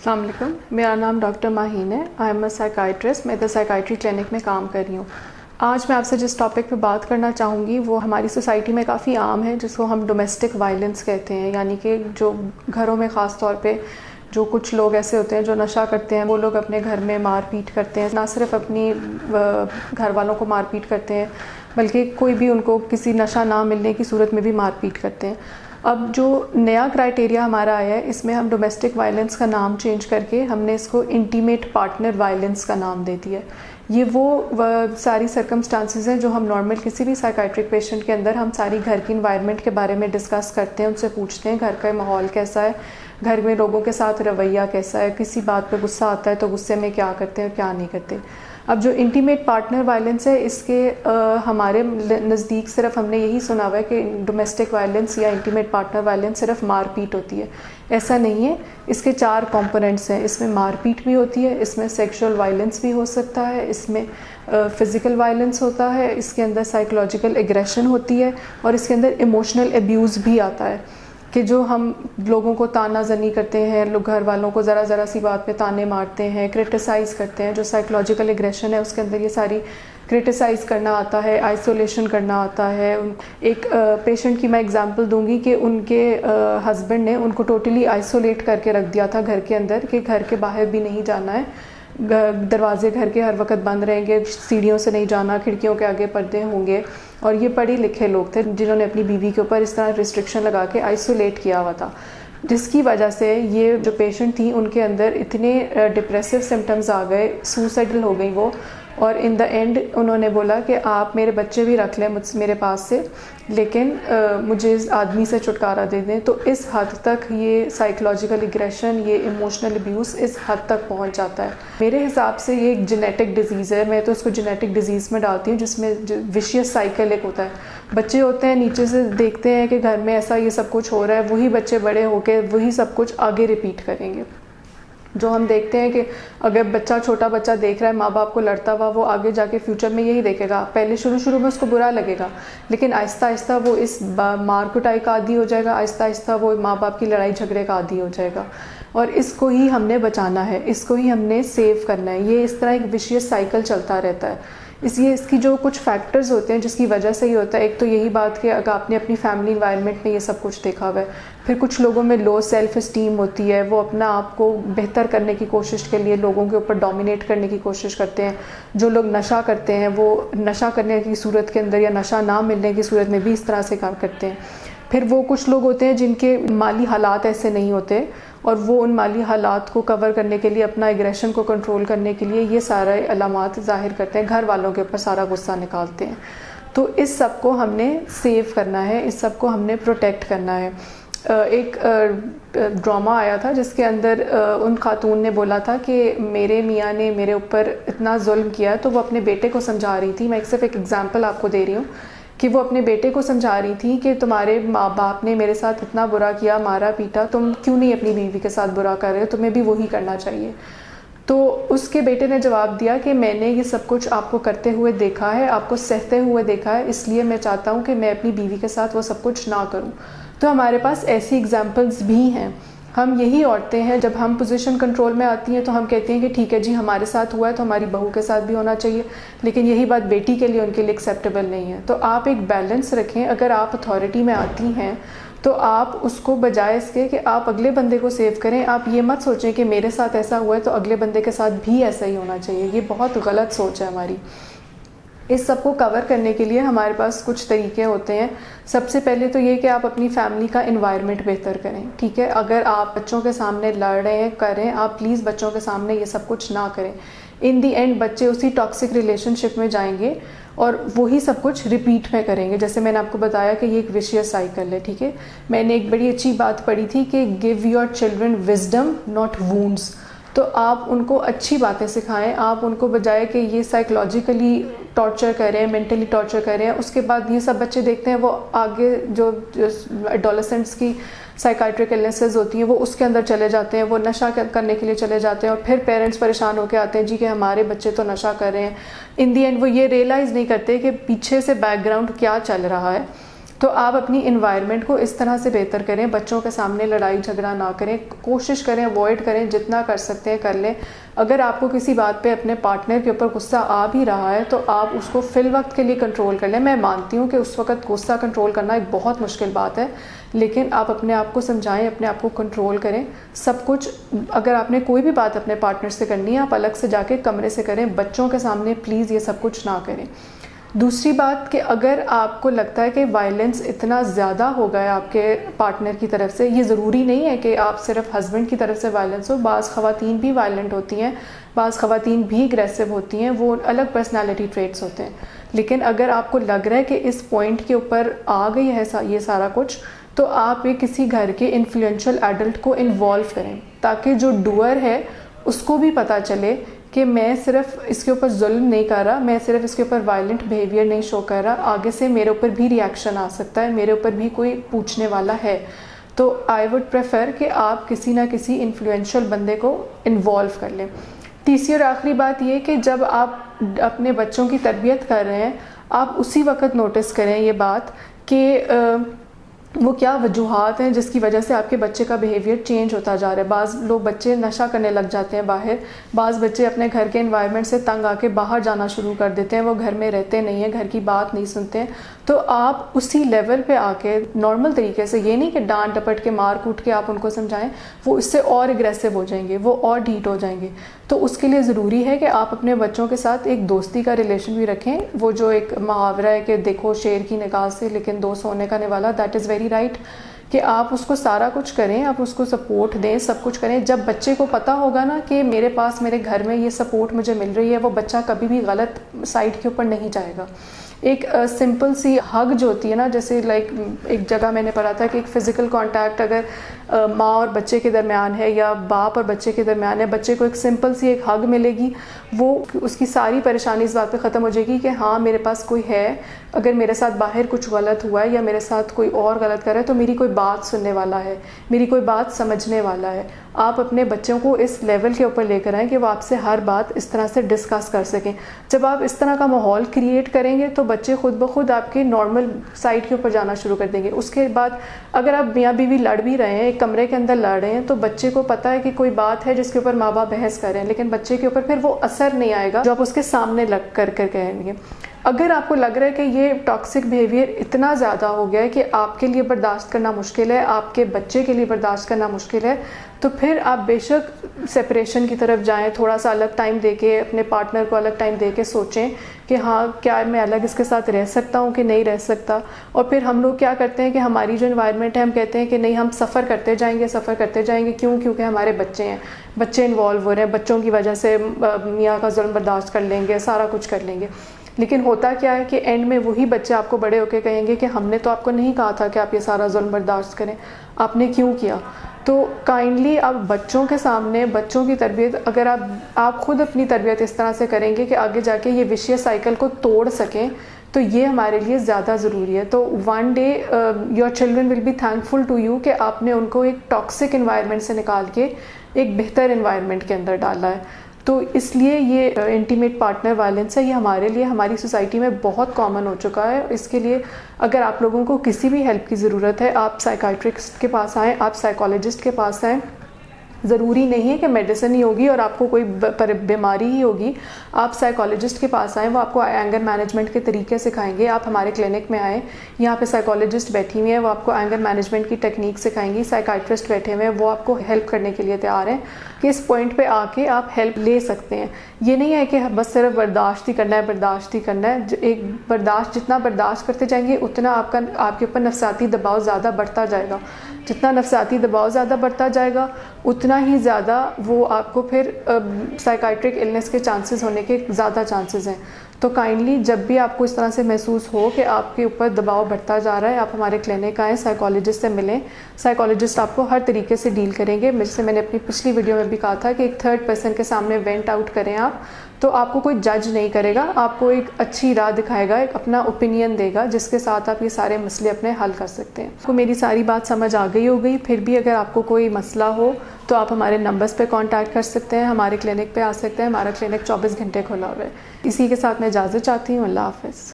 السلام علیکم، میرا نام ڈاکٹر ماہین ہے. I am a psychiatrist. میں سائیکائٹری کلینک میں کام کر رہی ہوں. آج میں آپ سے جس ٹاپک پہ بات کرنا چاہوں گی وہ ہماری سوسائٹی میں کافی عام ہے، جس کو ہم ڈومیسٹک وائلنس کہتے ہیں. یعنی کہ جو گھروں میں خاص طور پہ جو کچھ لوگ ایسے ہوتے ہیں جو نشہ کرتے ہیں، وہ لوگ اپنے گھر میں مار پیٹ کرتے ہیں. نہ صرف اپنی گھر والوں کو مار پیٹ کرتے ہیں، بلکہ کوئی بھی ان کو کسی نشہ نہ ملنے کی صورت میں بھی مار پیٹ کرتے ہیں. اب جو نیا کرائٹیریا ہمارا آیا ہے، اس میں ہم ڈومیسٹک وائلنس کا نام چینج کر کے ہم نے اس کو انٹیمیٹ پارٹنر وائلنس کا نام دے دیا ہے. یہ وہ ساری سرکمسٹانسز ہیں جو ہم نارمل کسی بھی سائیکائٹرک پیشنٹ کے اندر ہم ساری گھر کی انوائرمنٹ کے بارے میں ڈسکس کرتے ہیں، ان سے پوچھتے ہیں گھر کا ماحول کیسا ہے، گھر میں لوگوں کے ساتھ رویہ کیسا ہے، کسی بات پہ غصہ آتا ہے تو غصے میں کیا کرتے ہیں اور کیا نہیں کرتے. اب جو انٹیمیٹ پارٹنر وائلنس ہے، اس کے ہمارے نزدیک صرف ہم نے یہی سنا ہوا ہے کہ ڈومیسٹک وائلنس یا انٹیمیٹ پارٹنر وائلنس صرف مار پیٹ ہوتی ہے. ایسا نہیں ہے. اس کے 4 کمپوننٹس ہیں. اس میں مار پیٹ بھی ہوتی ہے، اس میں سیکشول وائلنس بھی ہو سکتا ہے، اس میں فزیکل وائلنس ہوتا ہے، اس کے اندر سائیکولوجیکل ایگریشن ہوتی ہے، اور اس کے اندر ایموشنل ابیوز بھی آتا ہے کہ جو ہم لوگوں کو تانا زنی کرتے ہیں، لوگ گھر والوں کو ذرا سی بات پہ تانے مارتے ہیں، کرٹیسائز کرتے ہیں. جو سائیکولوجیکل ایگریشن ہے اس کے اندر یہ ساری کرٹیسائز کرنا آتا ہے، آئسولیشن کرنا آتا ہے. ایک پیشنٹ کی میں اگزامپل دوں گی کہ ان کے ہسبینڈ نے ان کو ٹوٹلی آئسولیٹ کر کے رکھ دیا تھا گھر کے اندر کہ گھر کے باہر بھی نہیں جانا ہے، دروازے گھر کے ہر وقت بند رہیں گے، سیڑھیوں سے نہیں جانا، کھڑکیوں کے آگے پردے ہوں گے. اور یہ پڑھے لکھے لوگ تھے جنہوں نے اپنی بیوی کے اوپر اس طرح ریسٹرکشن لگا کے آئسولیٹ کیا ہوا تھا، جس کی وجہ سے یہ جو پیشنٹ تھی ان کے اندر اتنے ڈپریسو سمٹمز آ گئے، سوسائڈل ہو گئی وہ. اور ان دا اینڈ انہوں نے بولا کہ آپ میرے بچے بھی رکھ لیں میرے پاس سے، لیکن مجھے اس آدمی سے چھٹکارا دے دیں. تو اس حد تک یہ سائیکولوجیکل ایگریشن، یہ ایموشنل ابیوز اس حد تک پہنچ جاتا ہے. میرے حساب سے یہ ایک جینیٹک ڈیزیز ہے. میں تو اس کو جینیٹک ڈیزیز میں ڈالتی ہوں، جس میں وشیس سائیکل ایک ہوتا ہے. بچے ہوتے ہیں نیچے سے دیکھتے ہیں کہ گھر میں ایسا یہ سب کچھ ہو رہا ہے، وہی بچے بڑے ہو کے وہی سب کچھ آگے ریپیٹ کریں گے. جو ہم دیکھتے ہیں کہ اگر چھوٹا بچہ دیکھ رہا ہے ماں باپ کو لڑتا ہوا، وہ آگے جا کے فیوچر میں یہی دیکھے گا. پہلے شروع میں اس کو برا لگے گا، لیکن آہستہ آہستہ وہ اس مار کٹائی کا عادی ہو جائے گا، آہستہ آہستہ وہ ماں باپ کی لڑائی جھگڑے کا عادی ہو جائے گا. اور اس کو ہی ہم نے بچانا ہے، اس کو ہی ہم نے سیو کرنا ہے. یہ اس طرح ایک وشیس سائیکل چلتا رہتا ہے. اس کی جو کچھ فیکٹرز ہوتے ہیں جس کی وجہ سے یہ ہوتا ہے، ایک تو یہی بات کہ اگر آپ نے اپنی فیملی انوائرمنٹ میں یہ سب کچھ دیکھا ہوا ہے. پھر کچھ لوگوں میں لو سیلف اسٹیم ہوتی ہے، وہ اپنا آپ کو بہتر کرنے کی کوشش کے لیے لوگوں کے اوپر ڈومینیٹ کرنے کی کوشش کرتے ہیں. جو لوگ نشہ کرتے ہیں وہ نشہ کرنے کی صورت کے اندر یا نشہ نہ ملنے کی صورت میں بھی اس طرح سے کام کرتے ہیں. پھر وہ کچھ لوگ ہوتے ہیں جن کے مالی حالات ایسے نہیں ہوتے، اور وہ ان مالی حالات کو کور کرنے کے لیے، اپنا ایگریشن کو کنٹرول کرنے کے لیے یہ سارے علامات ظاہر کرتے ہیں، گھر والوں کے اوپر سارا غصہ نکالتے ہیں. تو اس سب کو ہم نے سیو کرنا ہے، اس سب کو ہم نے پروٹیکٹ کرنا ہے. ایک ڈرامہ آیا تھا جس کے اندر ان خاتون نے بولا تھا کہ میرے میاں نے میرے اوپر اتنا ظلم کیا ہے. تو وہ اپنے بیٹے کو سمجھا رہی تھی. میں صرف ایک ایگزامپل آپ کو دے رہی ہوں کہ وہ اپنے بیٹے کو سمجھا رہی تھی کہ تمہارے ماں باپ نے میرے ساتھ اتنا برا کیا، مارا پیٹا، تم کیوں نہیں اپنی بیوی کے ساتھ برا کر رہے ہو، تمہیں بھی وہی کرنا چاہیے. تو اس کے بیٹے نے جواب دیا کہ میں نے یہ سب کچھ آپ کو کرتے ہوئے دیکھا ہے، آپ کو سہتے ہوئے دیکھا ہے، اس لیے میں چاہتا ہوں کہ میں اپنی بیوی کے ساتھ وہ سب کچھ نہ کروں. تو ہمارے پاس ایسی ایگزامپلز بھی ہیں. ہم یہی عورتیں ہیں، جب ہم پوزیشن کنٹرول میں آتی ہیں تو ہم کہتے ہیں کہ ٹھیک ہے جی ہمارے ساتھ ہوا ہے تو ہماری بہو کے ساتھ بھی ہونا چاہیے، لیکن یہی بات بیٹی کے لیے ان کے لیے ایکسیپٹیبل نہیں ہے. تو آپ ایک بیلنس رکھیں. اگر آپ اتھارٹی میں آتی ہیں تو آپ اس کو بجائے اس کے کہ آپ اگلے بندے کو سیو کریں، آپ یہ مت سوچیں کہ میرے ساتھ ایسا ہوا ہے تو اگلے بندے کے ساتھ بھی ایسا ہی ہونا چاہیے. یہ بہت غلط سوچ ہے ہماری. اس سب کو کور کرنے کے لیے ہمارے پاس کچھ طریقے ہوتے ہیں. سب سے پہلے تو یہ کہ آپ اپنی فیملی کا انوائرمنٹ بہتر کریں. ٹھیک ہے، اگر آپ بچوں کے سامنے لڑ رہے ہیں کریں، آپ پلیز بچوں کے سامنے یہ سب کچھ نہ کریں. ان دی اینڈ بچے اسی ٹاکسک ریلیشن شپ میں جائیں گے اور وہی سب کچھ ریپیٹ میں کریں گے. جیسے میں نے آپ کو بتایا کہ یہ ایک وشیس سائیکل ہے. ٹھیک ہے، میں نے ایک بڑی اچھی بات پڑھی تھی کہ give your children wisdom not wounds. تو آپ ان کو اچھی باتیں سکھائیں. آپ ان کو بجائے کہ یہ سائیکولوجیکلی ٹارچر کریں، مینٹلی ٹارچر کریں. اس کے بعد یہ سب بچے دیکھتے ہیں وہ آگے جو ایڈولسنٹس کی سائیکائٹرک النیسز ہوتی ہیں وہ اس کے اندر چلے جاتے ہیں، وہ نشہ کرنے کے لیے چلے جاتے ہیں، اور پھر پیرنٹس پریشان ہو کے آتے ہیں جی کہ ہمارے بچے تو نشہ کر رہے ہیں. ان دی اینڈ وہ یہ ریئلائز نہیں کرتے کہ پیچھے سے بیک گراؤنڈ کیا چل رہا ہے. تو آپ اپنی انوائرمنٹ کو اس طرح سے بہتر کریں, بچوں کے سامنے لڑائی جھگڑا نہ کریں, کوشش کریں اوائڈ کریں, جتنا کر سکتے ہیں کر لیں. اگر آپ کو کسی بات پہ اپنے پارٹنر کے اوپر غصہ آ بھی رہا ہے تو آپ اس کو فی الوقت کے لیے کنٹرول کر لیں. میں مانتی ہوں کہ اس وقت غصہ کنٹرول کرنا ایک بہت مشکل بات ہے, لیکن آپ اپنے آپ کو سمجھائیں, اپنے آپ کو کنٹرول کریں. سب کچھ اگر آپ نے کوئی بھی بات اپنے پارٹنر سے کرنی ہے آپ الگ سے جا کے کمرے سے کریں, بچوں کے سامنے پلیز یہ سب کچھ نہ کریں. دوسری بات کہ اگر آپ کو لگتا ہے کہ وائلنس اتنا زیادہ ہو گیا ہے آپ کے پارٹنر کی طرف سے, یہ ضروری نہیں ہے کہ آپ صرف ہسبینڈ کی طرف سے وائلنس ہو, بعض خواتین بھی وائلنٹ ہوتی ہیں, بعض خواتین بھی اگریسو ہوتی ہیں, وہ الگ پرسنالٹی ٹریٹس ہوتے ہیں. لیکن اگر آپ کو لگ رہا ہے کہ اس پوائنٹ کے اوپر آ گئی ہے یہ سارا کچھ, تو آپ ایک کسی گھر کے انفلوئنشل ایڈلٹ کو انوالو کریں تاکہ جو ڈوئر ہے اس کو بھی پتہ چلے کہ میں صرف اس کے اوپر ظلم نہیں کر رہا, میں صرف اس کے اوپر وائلنٹ بیہیویئر نہیں شو کر رہا, آگے سے میرے اوپر بھی ریئیکشن آ سکتا ہے, میرے اوپر بھی کوئی پوچھنے والا ہے. تو آئی وڈ پریفر کہ آپ کسی نہ کسی انفلوئنشل بندے کو انوالو کر لیں. تیسری اور آخری بات یہ کہ جب آپ اپنے بچوں کی تربیت کر رہے ہیں آپ اسی وقت نوٹس کریں یہ بات کہ وہ کیا وجوہات ہیں جس کی وجہ سے آپ کے بچے کا بیہیویئر چینج ہوتا جا رہا ہے. بعض لوگ بچے نشہ کرنے لگ جاتے ہیں باہر, بعض بچے اپنے گھر کے انوائرمنٹ سے تنگ آ کے باہر جانا شروع کر دیتے ہیں, وہ گھر میں رہتے نہیں ہیں, گھر کی بات نہیں سنتے ہیں. تو آپ اسی لیول پہ آ کے نارمل طریقے سے, یہ نہیں کہ ڈانٹ ڈپٹ کے مار کوٹ کے آپ ان کو سمجھائیں, وہ اس سے اور اگریسو ہو جائیں گے, وہ اور ڈھیٹ ہو جائیں گے. تو اس کے لیے ضروری ہے کہ آپ اپنے بچوں کے ساتھ ایک دوستی کا ریلیشن بھی رکھیں. وہ جو ایک محاورہ ہے کہ دیکھو شیر کی نگاہ سے لیکن دو سونے کا نوالا, دیٹ از ویری رائٹ, کہ آپ اس کو سارا کچھ کریں, آپ اس کو سپورٹ دیں, سب کچھ کریں. جب بچے کو پتہ ہوگا نا کہ میرے پاس میرے گھر میں یہ سپورٹ مجھے مل رہی ہے, وہ بچہ کبھی بھی غلط سائڈ کے اوپر نہیں جائے گا. ایک سمپل سی ہگ جو ہوتی ہے نا, جیسے لائک ایک جگہ میں نے پڑھا تھا کہ ایک فزیکل کانٹیکٹ اگر ماں اور بچے کے درمیان ہے یا باپ اور بچے کے درمیان ہے, بچے کو ایک سمپل سی ایک ہگ ملے گی, وہ اس کی ساری پریشانی اس بات پہ ختم ہو جائے گی کہ ہاں میرے پاس کوئی ہے, اگر میرے ساتھ باہر کچھ غلط ہوا ہے یا میرے ساتھ کوئی اور غلط کر رہا ہے تو میری کوئی بات سننے والا ہے, میری کوئی بات سمجھنے والا ہے. آپ اپنے بچوں کو اس لیول کے اوپر لے کر آئیں کہ وہ آپ سے ہر بات اس طرح سے ڈسکس کر سکیں. جب آپ اس طرح کا ماحول کریٹ کریں گے تو بچے خود بخود آپ کے نارمل سائڈ کے اوپر جانا شروع کر دیں گے. اس کے بعد اگر آپ میاں بیوی لڑ بھی رہے ہیں, ایک کمرے کے اندر لڑ رہے ہیں, تو بچے کو پتہ ہے کہ کوئی بات ہے جس کے اوپر ماں باپ بحث کر رہے ہیں, لیکن بچے کے اوپر پھر وہ اثر نہیں آئے گا جو آپ اس کے سامنے لگ کر کہیں گے. اگر آپ کو لگ رہا ہے کہ یہ ٹاکسک بیہیویئر اتنا زیادہ ہو گیا ہے کہ آپ کے لیے برداشت کرنا مشکل ہے, آپ کے بچے کے لیے برداشت کرنا مشکل ہے, تو پھر آپ بے شک سپریشن کی طرف جائیں. تھوڑا سا الگ ٹائم دے کے, اپنے پارٹنر کو الگ ٹائم دے کے سوچیں کہ ہاں کیا میں الگ اس کے ساتھ رہ سکتا ہوں کہ نہیں رہ سکتا. اور پھر ہم لوگ کیا کرتے ہیں کہ ہماری جو انوائرمنٹ ہے ہم کہتے ہیں کہ نہیں ہم سفر کرتے جائیں گے. کیونکہ ہمارے بچے ہیں, بچے انوالو ہو رہے ہیں, بچوں کی وجہ سے میاں کا ظلم برداشت کر لیں گے, سارا کچھ کر لیں گے. لیکن ہوتا کیا ہے کہ اینڈ میں وہی بچے آپ کو بڑے ہو کے کہیں گے کہ ہم نے تو آپ کو نہیں کہا تھا کہ آپ یہ سارا ظلم برداشت کریں, آپ نے کیوں کیا. تو کائنڈلی آپ بچوں کے سامنے بچوں کی تربیت, اگر آپ خود اپنی تربیت اس طرح سے کریں گے کہ آگے جا کے یہ وشیس سائیکل کو توڑ سکیں, تو یہ ہمارے لیے زیادہ ضروری ہے. تو one day your children will be thankful to you کہ آپ نے ان کو ایک ٹاکسک انوائرمنٹ سے نکال کے ایک بہتر انوائرمنٹ کے اندر ڈالا ہے. تو اس لیے یہ انٹیمیٹ پارٹنر وائلنس ہے, یہ ہمارے لیے ہماری سوسائٹی میں بہت کامن ہو چکا ہے. اس کے لیے اگر آپ لوگوں کو کسی بھی ہیلپ کی ضرورت ہے, آپ سائیکائٹرسٹ کے پاس آئیں, آپ سائیکالوجسٹ کے پاس آئیں. ضروری نہیں ہے کہ میڈیسن ہی ہوگی اور آپ کو کوئی بیماری ہی ہوگی. آپ سائیکالوجسٹ کے پاس آئیں, وہ آپ کو اینگر مینجمنٹ کے طریقے سکھائیں گے. آپ ہمارے کلینک میں آئیں, یہاں پہ سائیکالوجسٹ بیٹھی ہوئی ہیں, وہ آپ کو اینگر مینجمنٹ کی ٹیکنیک سکھائیں گی. سائیکائٹرسٹ بیٹھے ہوئے ہیں, وہ آپ کو ہیلپ کرنے کے لیے تیار ہیں کہ اس پوائنٹ پہ آ کے آپ ہیلپ لے سکتے ہیں. یہ نہیں ہے کہ بس صرف برداشت ہی کرنا ہے. ایک برداشت جتنا برداشت کرتے جائیں گے اتنا آپ کے اوپر نفسیاتی دباؤ زیادہ بڑھتا جائے گا. جتنا نفسیاتی دباؤ زیادہ بڑھتا جائے گا اتنا ہی زیادہ وہ آپ کو پھر سائیکائٹرک النس کے چانسز ہونے کے زیادہ چانسز ہیں. تو کائنڈلی جب بھی آپ کو اس طرح سے محسوس ہو کہ آپ کے اوپر دباؤ بڑھتا جا رہا ہے, آپ ہمارے کلینک آئیں, سائیکالوجسٹ سے ملیں. سائیکالوجسٹ آپ کو ہر طریقے سے ڈیل کریں گے. جیسے میں نے اپنی پچھلی ویڈیو میں بھی کہا تھا کہ ایک تھرڈ پرسن کے سامنے وینٹ آؤٹ کریں آپ, تو آپ کو کوئی جج نہیں کرے گا, آپ کو ایک اچھی راہ دکھائے گا, ایک اپنا اوپینین دے گا جس کے ساتھ آپ یہ سارے مسئلے اپنے حل کر سکتے ہیں. آپ کو میری ساری بات سمجھ آ گئی ہوگی. پھر بھی اگر آپ کو کوئی مسئلہ ہو تو آپ ہمارے نمبرز پہ کانٹیکٹ کر سکتے ہیں, ہمارے کلینک پہ آ سکتے ہیں. ہمارا کلینک 24 گھنٹے کھلا ہوا ہے. اسی کے ساتھ میں اجازت چاہتی ہوں. اللہ حافظ.